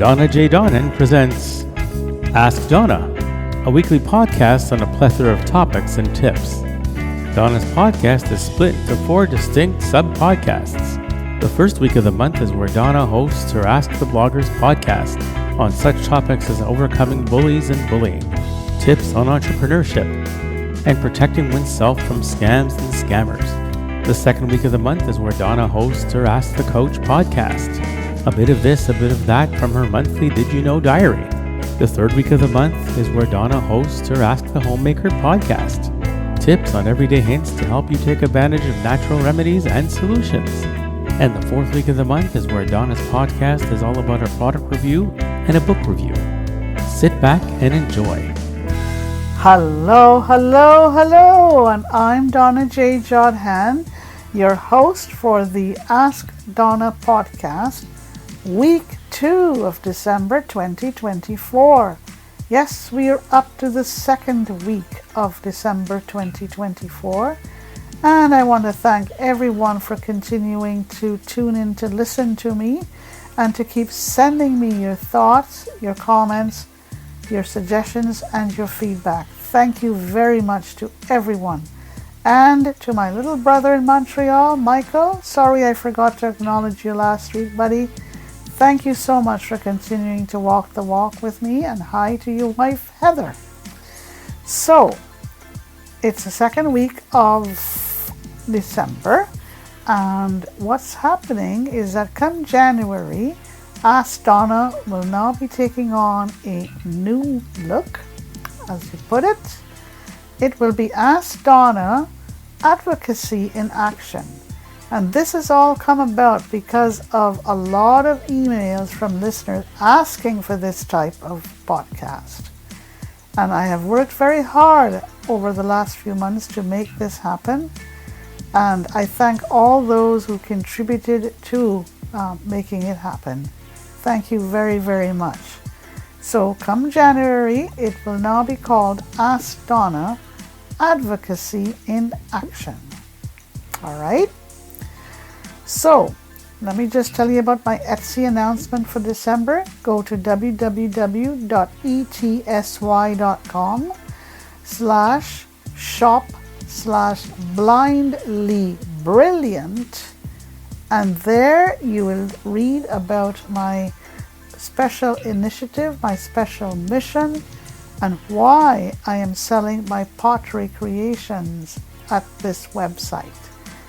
Donna J. Jodhan presents Ask Donna, a weekly podcast on a plethora of topics and tips. Donna's podcast is split into 4 distinct sub-podcasts. The first week of the month is where Donna hosts her Ask the Bloggers podcast on such topics as overcoming bullies and bullying, tips on entrepreneurship, and protecting oneself from scams and scammers. The second week of the month is where Donna hosts her Ask the Coach podcast. A bit of this, a bit of that from her monthly Did You Know diary. The third week of the month is where Donna hosts her Ask the Homemaker podcast. Tips on everyday hints to help you take advantage of natural remedies and solutions. And the fourth week of the month is where Donna's podcast is all about a product review and a book review. Sit back and enjoy. Hello, and I'm Donna J. Jodhan, your host for the Ask Donna podcast, week 2 of December 2024. Yes, we are up to the second week of December 2024, and I want to thank everyone for continuing to tune in to listen to me and to keep sending me your thoughts, your comments, your suggestions, and your feedback. Thank you very much to everyone. And to my little brother in Montreal, Michael, sorry I forgot to acknowledge you last week, buddy. Thank you so much for continuing to walk the walk with me, and hi to your wife, Heather. So, it's the second week of December, and what's happening is that come January, Ask Donna will now be taking on a new look, as you put it. It will be Ask Donna, Advocacy in Action. And this has all come about because of a lot of emails from listeners asking for this type of podcast. And I have worked very hard over the last few months to make this happen. And I thank all those who contributed to making it happen. Thank you very, very much. So come January, it will now be called Ask Donna, Advocacy in Action. All right? So, let me just tell you about my Etsy announcement for December. Go to www.etsy.com/shop/blindlybrilliant, and there you will read about my special initiative, my special mission, and why I am selling my pottery creations at this website.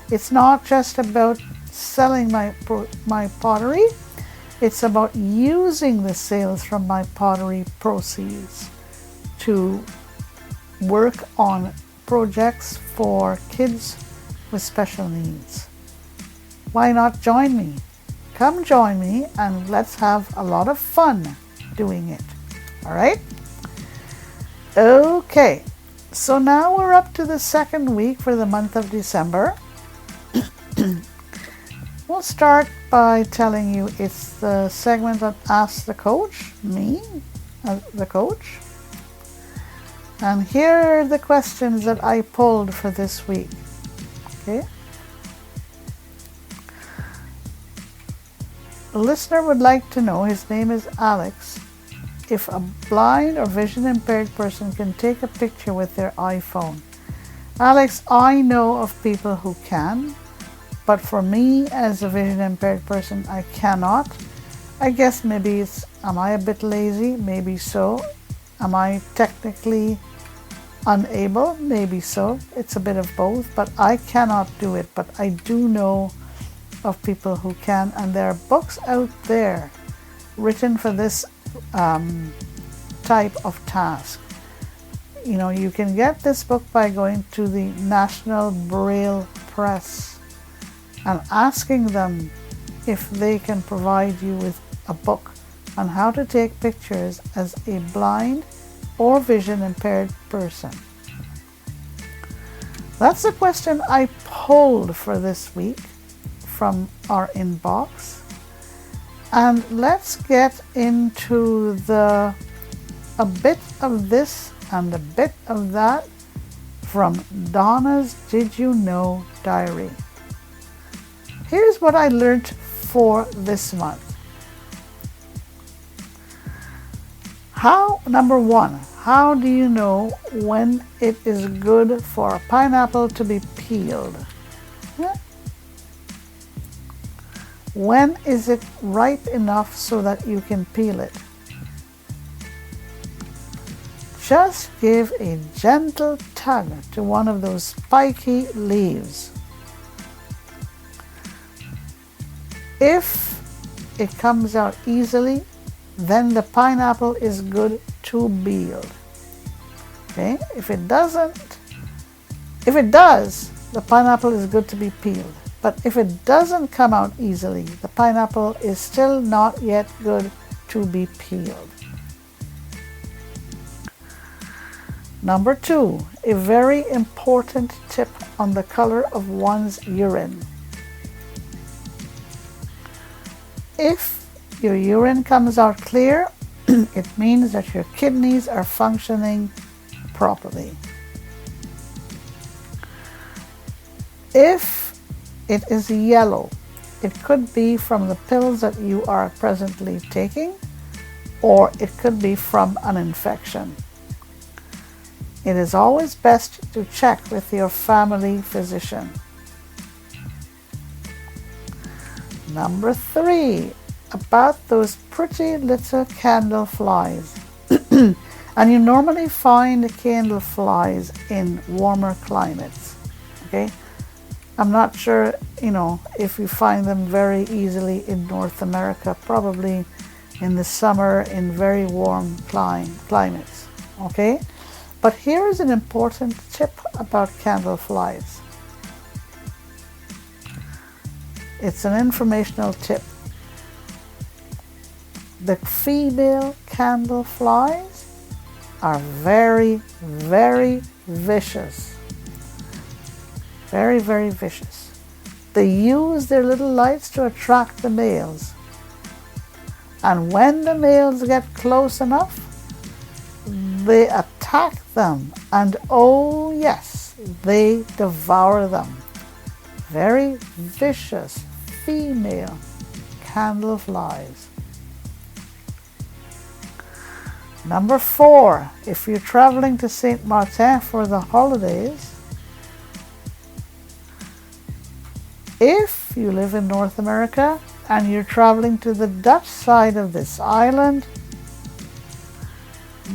It's not just about selling my pottery, it's about using the sales from my pottery proceeds to work on projects for kids with special needs. Why not join me? Come join me and let's have a lot of fun doing it. All right? Okay, so now we're up to the second week for the month of December. We'll start by telling you it's the segment of Ask the Coach, me, the coach. And here are the questions that I pulled for this week. Okay. The listener would like to know, his name is Alex, if a blind or vision impaired person can take a picture with their iPhone. Alex, I know of people who can, but for me as a vision impaired person, I cannot. I guess maybe am I a bit lazy? Maybe so. Am I technically unable? Maybe so. It's a bit of both, but I cannot do it. But I do know of people who can, and there are books out there written for this type of task. You know, you can get this book by going to the National Braille Press and asking them if they can provide you with a book on how to take pictures as a blind or vision impaired person. That's the question I pulled for this week from our inbox. And let's get into a bit of this and a bit of that from Donna's Did You Know diary. Here's what I learned for this month. Number one, how do you know when it is good for a pineapple to be peeled? When is it ripe enough so that you can peel it? Just give a gentle tug to one of those spiky leaves. If it comes out easily, then the pineapple is good to peel. Okay? If it does, the pineapple is good to be peeled. But if it doesn't come out easily, the pineapple is still not yet good to be peeled. Number two, a very important tip on the color of one's urine. If your urine comes out clear, it means that your kidneys are functioning properly. If it is yellow, it could be from the pills that you are presently taking, or it could be from an infection. It is always best to check with your family physician. Number three, about those pretty little candle flies. And you normally find candle flies in warmer climates. Okay? I'm not sure, if you find them very easily in North America, probably in the summer in very warm climates. Okay? But here is an important tip about candle flies. It's an informational tip. The female candle flies are very, very vicious. Very, very vicious. They use their little lights to attract the males. And when the males get close enough, they attack them, and oh yes, they devour them. Very vicious female candle flies. Number four, if you're traveling to Saint Martin for the holidays, if you live in North America and you're traveling to the Dutch side of this island,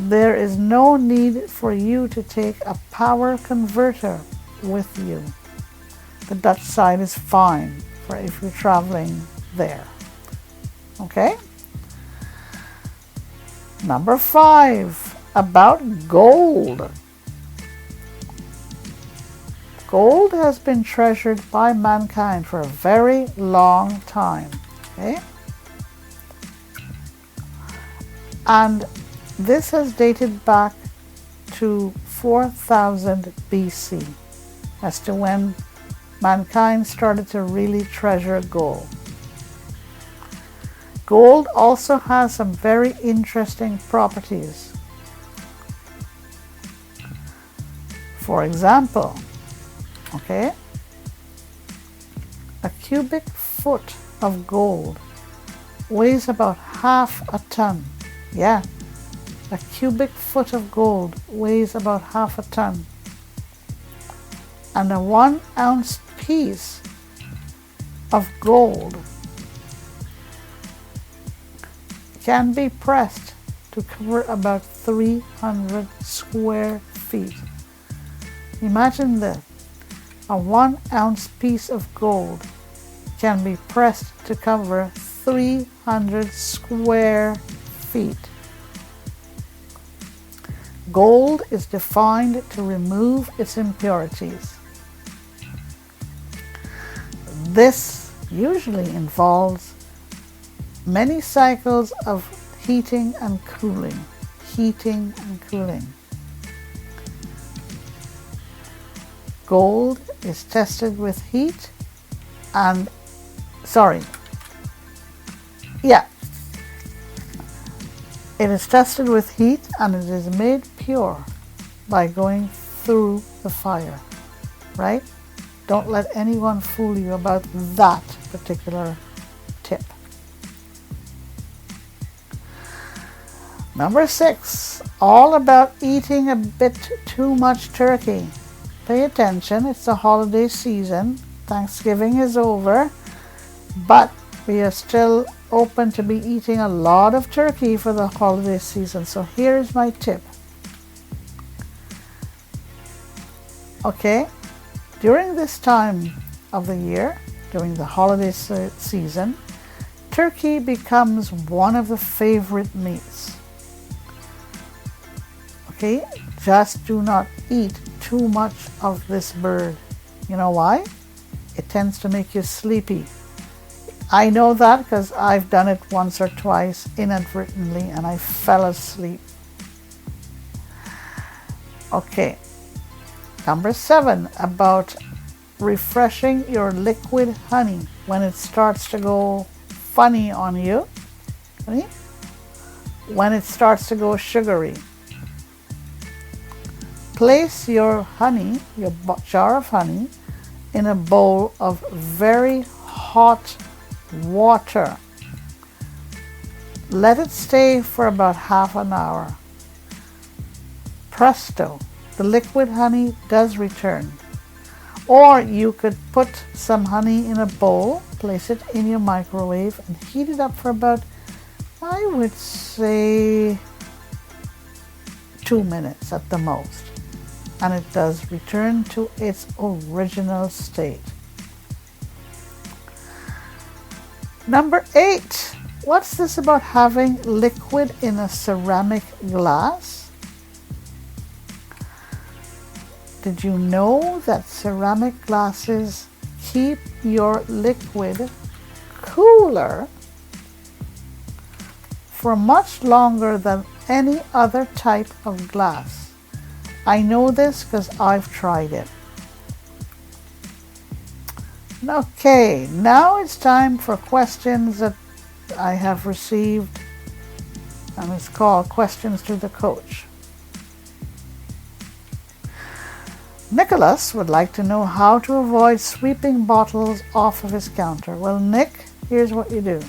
there is no need for you to take a power converter with you. The Dutch side is fine for if you're traveling there. Okay? Number five, about gold. Gold has been treasured by mankind for a very long time. Okay? And this has dated back to 4000 BC as to when mankind started to really treasure gold. Gold also has some very interesting properties. For example, a cubic foot of gold weighs about half a ton. Yeah. A cubic foot of gold weighs about half a ton. And a 1 ounce piece of gold can be pressed to cover about 300 square feet. Imagine this. A 1 ounce piece of gold can be pressed to cover 300 square feet. Gold is defined to remove its impurities. This usually involves many cycles of heating and cooling. Gold is tested with heat and, it is tested with heat and it is made pure by going through the fire, right? Don't let anyone fool you about that particular tip. Number 6, all about eating a bit too much turkey. Pay attention, it's the holiday season. Thanksgiving is over, but we are still open to be eating a lot of turkey for the holiday season. So here's my tip. Okay, during this time of the year, during the holiday season, turkey becomes one of the favorite meats. Okay, just do not eat too much of this bird. You know why? It tends to make you sleepy. I know that because I've done it once or twice inadvertently and I fell asleep. Okay, number 7, about refreshing your liquid honey when it starts to go funny on you. When it starts to go sugary. Place your honey, your jar of honey, in a bowl of very hot water. Let it stay for about half an hour. Presto, the liquid honey does return. Or you could put some honey in a bowl, place it in your microwave and heat it up for about, I would say, 2 minutes at the most. And it does return to its original state. Number 8, what's this about having liquid in a ceramic glass? Did you know that ceramic glasses keep your liquid cooler for much longer than any other type of glass? I know this because I've tried it. Okay, now it's time for questions that I have received, and it's called Questions to the Coach. Nicholas would like to know how to avoid sweeping bottles off of his counter. Well, Nick, here's what you do.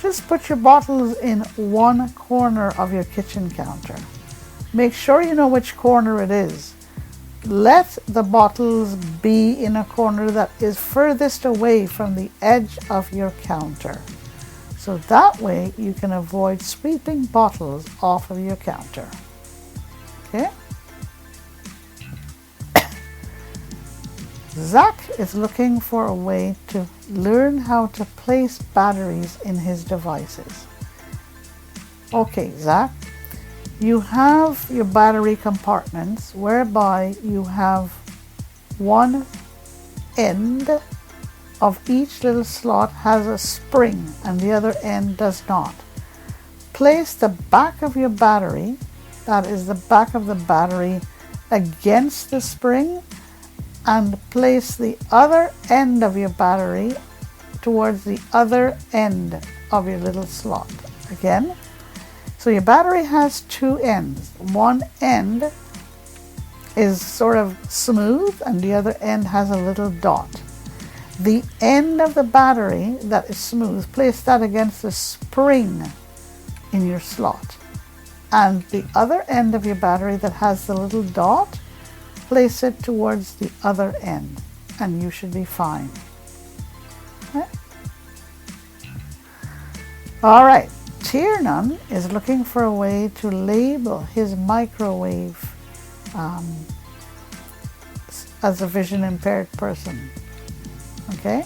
Just put your bottles in one corner of your kitchen counter. Make sure you know which corner it is. Let the bottles be in a corner that is furthest away from the edge of your counter. So that way you can avoid sweeping bottles off of your counter. Okay? Zach is looking for a way to learn how to place batteries in his devices. Okay, Zach, you have your battery compartments whereby you have one end of each little slot has a spring and the other end does not. Place the back of your battery, that is the back of the battery, against the spring, and place the other end of your battery towards the other end of your little slot. Again, so your battery has two ends. One end is sort of smooth and the other end has a little dot. The end of the battery that is smooth, place that against the spring in your slot. And the other end of your battery that has the little dot, place it towards the other end and you should be fine. Okay? All right. Tiernan is looking for a way to label his microwave as a vision impaired person. Okay?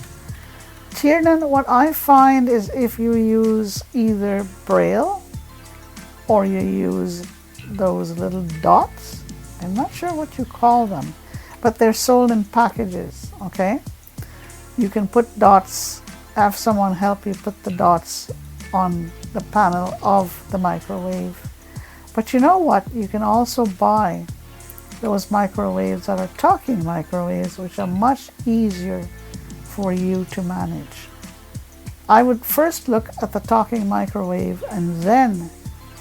Tiernan, what I find is if you use either Braille or you use those little dots, I'm not sure what you call them, but they're sold in packages, okay? You can put dots, have someone help you put the dots on the panel of the microwave. But you know what? You can also buy those microwaves that are talking microwaves, which are much easier for you to manage. I would first look at the talking microwave and then,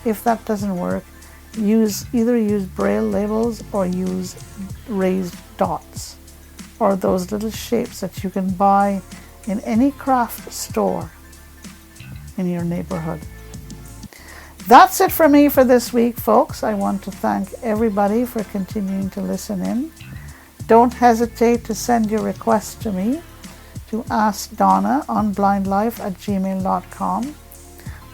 if that doesn't work, either use Braille labels or use raised dots or those little shapes that you can buy in any craft store in your neighborhood. That's it for me for this week, folks. I want to thank everybody for continuing to listen in. Don't hesitate to send your requests to me to Ask Donna on blindlife@gmail.com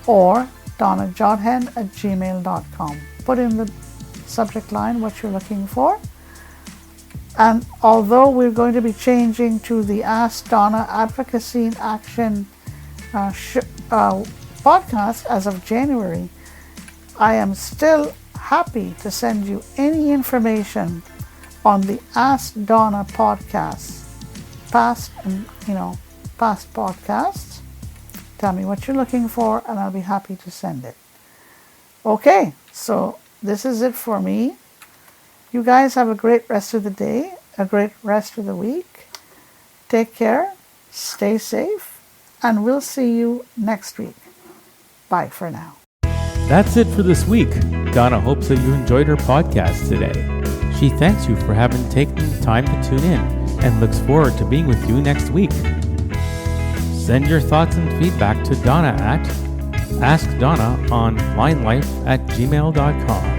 or donnajodhan@gmail.com. Put in the subject line what you're looking for. And although we're going to be changing to the Ask Donna Advocacy in Action podcast as of January, I am still happy to send you any information on the Ask Donna podcast, past podcasts. Tell me what you're looking for and I'll be happy to send it. Okay, so this is it for me. You guys have a great rest of the day, a great rest of the week. Take care, stay safe, and we'll see you next week. Bye for now. That's it for this week. Donna hopes that you enjoyed her podcast today. She thanks you for having taken the time to tune in and looks forward to being with you next week. Send your thoughts and feedback to Donna at AskDonna on blindlife@gmail.com.